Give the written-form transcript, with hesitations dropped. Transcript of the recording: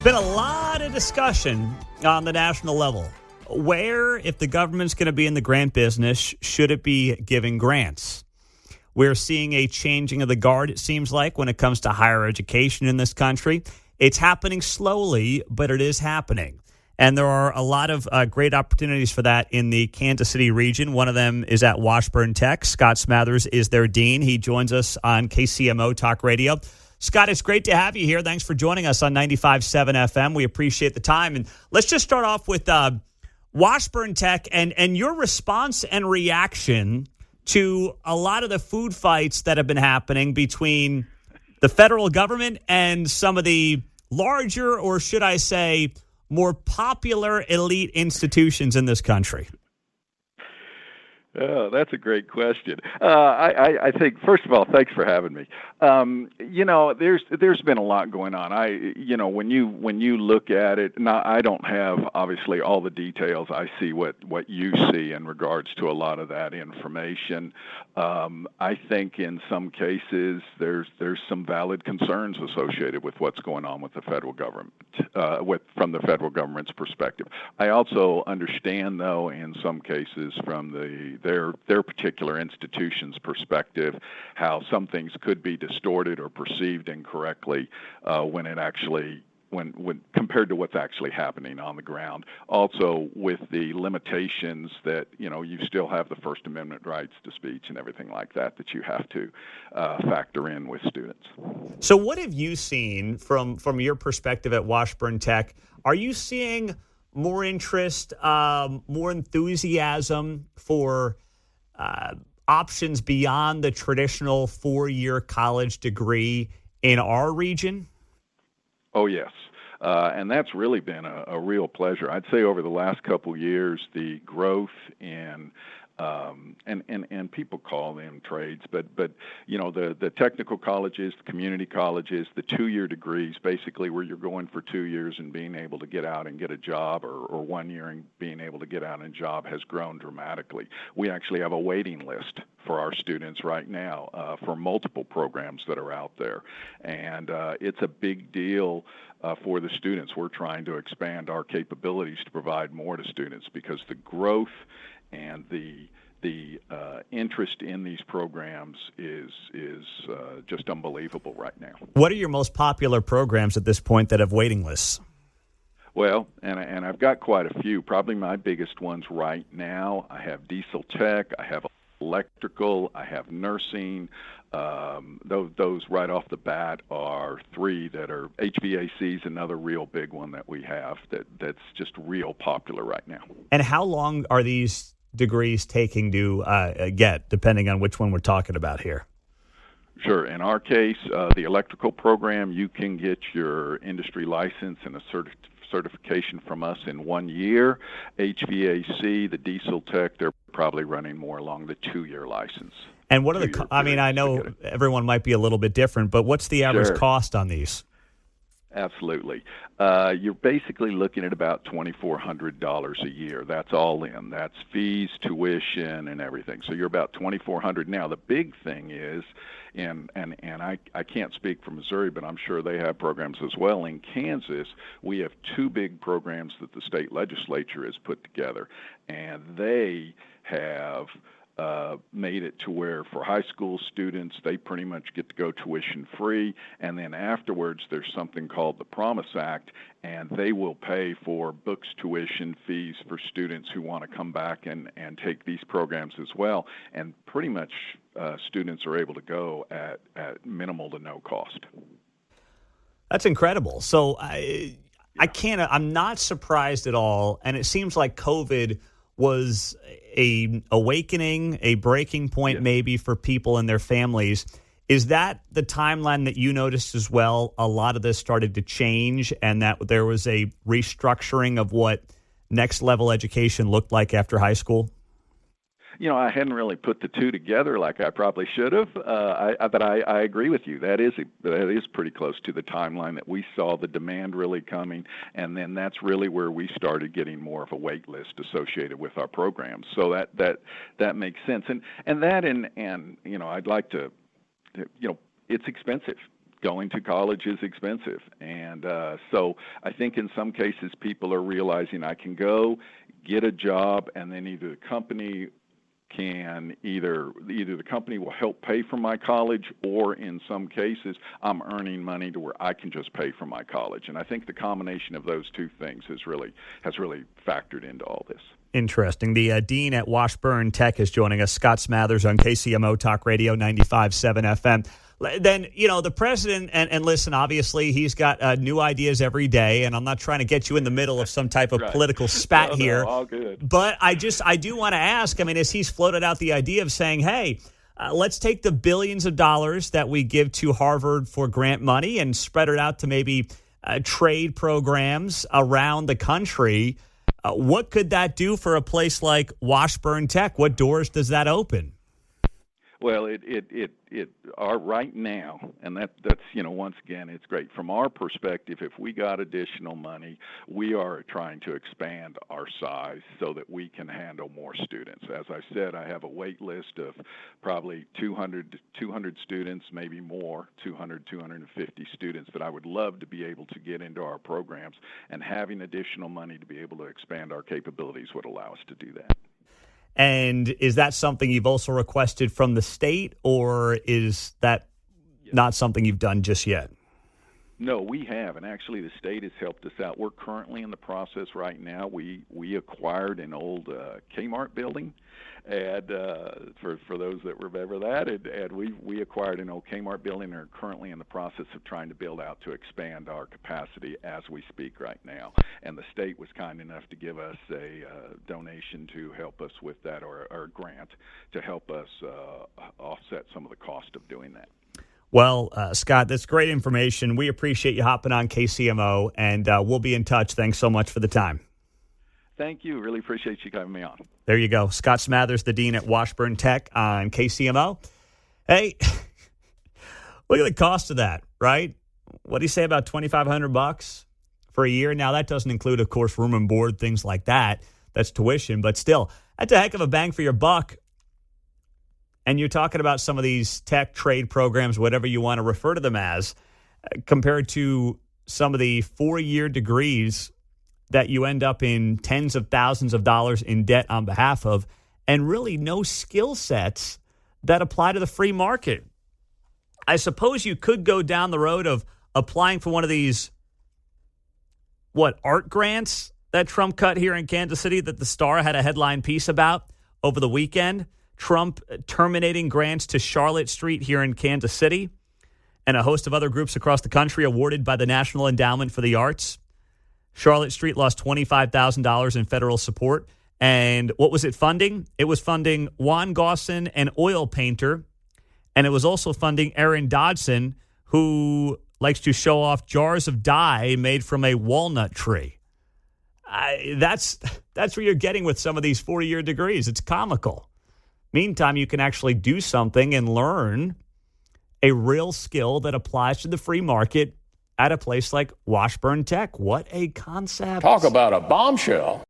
Been a lot of discussion on the national level. Where, if the government's going to be in the grant business, should it be giving grants? We're seeing a changing of the guard, it seems like, when it comes to higher education in this country. It's happening slowly, but it is happening. And there are a lot of great opportunities for that in the Kansas City region. One of them is at Washburn Tech. Scott Smathers is their dean. He joins us on KCMO Talk Radio. Scott, it's great to have you here. Thanks for joining us on 95.7 FM. We appreciate the time. And let's just start off with Washburn Tech and your response and reaction to a lot of the food fights that have been happening between the federal government and some of the larger, or should I say, more popular elite institutions in this country. Oh, that's a great question. I think, first of all, thanks for having me. There's been a lot going on. When you look at it, now I don't have obviously all the details. I see what you see in regards to a lot of that information. I think in some cases there's some valid concerns associated with what's going on with the federal government, from the federal government's perspective. I also understand, though, in some cases from their particular institution's perspective, how some things could be distorted or perceived incorrectly when compared to what's actually happening on the ground. Also, with the limitations that you still have the First Amendment rights to speech and everything like that you have to factor in with students. So, what have you seen from your perspective at Washburn Tech? Are you seeing more interest, more enthusiasm for options beyond the traditional 4-year college degree in our region? Oh, yes. And that's really been a real pleasure. I'd say over the last couple years, the growth in and people call them trades, but the technical colleges, the community colleges, the 2-year degrees, basically where you're going for 2 years and being able to get out and get a job, or 1 year and being able to get out and job, has grown dramatically. We actually have a waiting list for our students right now for multiple programs that are out there, and it's a big deal for the students. We're trying to expand our capabilities to provide more to students because the growth and the interest in these programs is just unbelievable right now. What are your most popular programs at this point that have waiting lists? Well, and I've got quite a few. Probably my biggest ones right now, I have diesel tech, I have electrical, I have nursing. Those right off the bat are 3 that are. HVAC is another real big one that we have that's just real popular right now. And how long are these degrees taking to get, depending on which one we're talking about here? Sure. In our case, the electrical program, you can get your industry license and a certification from us in 1 year. HVAC, the diesel tech, they're probably running more along the 2-year license. And what are the? I know everyone might be a little bit different, but what's the average cost on these? Absolutely. You're basically looking at about $2,400 a year. That's all in. That's fees, tuition, and everything. So you're about $2,400. Now, the big thing is, and I can't speak for Missouri, but I'm sure they have programs as well. In Kansas, we have 2 big programs that the state legislature has put together, and they have made it to where for high school students, they pretty much get to go tuition free, and then afterwards there's something called the Promise Act, and they will pay for books, tuition, fees for students who want to come back and take these programs as well, and pretty much students are able to go at minimal to no cost. That's incredible. So I'm not surprised at all, and it seems like COVID was a awakening, a breaking point maybe for people and their families. Is that the timeline that you noticed as well? A lot of this started to change and that there was a restructuring of what next level education looked like after high school? I hadn't really put the 2 together like I probably should have, but I agree with you. That is pretty close to the timeline that we saw the demand really coming, and then that's really where we started getting more of a wait list associated with our programs. So that makes sense, and I'd like to, it's expensive going to college is expensive. And so I think in some cases people are realizing I can go get a job, and then either the company the company will help pay for my college, or in some cases I'm earning money to where I can just pay for my college. And I think the combination of those two things has really factored into all this. Interesting. The dean at Washburn Tech is joining us, Scott Smathers, on KCMO Talk Radio 95.7 FM. Then, the president, and listen, obviously he's got new ideas every day, and I'm not trying to get you in the middle of some type of political spat here. All good. But I do want to ask, as he's floated out the idea of saying, hey, let's take the billions of dollars that we give to Harvard for grant money and spread it out to maybe trade programs around the country. What could that do for a place like Washburn Tech? What doors does that open? Well, it right now, and that's once again, it's great from our perspective. If we got additional money, we are trying to expand our size so that we can handle more students. As I said, I have a wait list of probably 200 students, maybe more, 250 students that I would love to be able to get into our programs, and having additional money to be able to expand our capabilities would allow us to do that. And is that something you've also requested from the state, or is that not something you've done just yet? No, we have, and actually the state has helped us out. We're currently in the process right now. We acquired an old Kmart building, and for those that remember that, and we acquired an old Kmart building and are currently in the process of trying to build out to expand our capacity as we speak right now. And the state was kind enough to give us a donation to help us with that, or a grant to help us offset some of the cost of doing that. Well, Scott, that's great information. We appreciate you hopping on KCMO, and we'll be in touch. Thanks so much for the time. Thank you. Really appreciate you having me on. There you go. Scott Smathers, the dean at Washburn Tech on KCMO. Hey, look at the cost of that, right? What do you say about $2,500 for a year? Now, that doesn't include, of course, room and board, things like that. That's tuition, but still, that's a heck of a bang for your buck. And you're talking about some of these tech trade programs, whatever you want to refer to them as, compared to some of the 4-year degrees that you end up in tens of thousands of dollars in debt on behalf of, and really no skill sets that apply to the free market. I suppose you could go down the road of applying for one of these, art grants that Trump cut here in Kansas City that the Star had a headline piece about over the weekend. Trump terminating grants to Charlotte Street here in Kansas City, and a host of other groups across the country awarded by the National Endowment for the Arts. Charlotte Street lost $25,000 in federal support. And what was it funding? It was funding Juan Gosson, an oil painter, and it was also funding Aaron Dodson, who likes to show off jars of dye made from a walnut tree. That's where you're getting with some of these 4-year degrees. It's comical. Meantime, you can actually do something and learn a real skill that applies to the free market at a place like Washburn Tech. What a concept. Talk about a bombshell.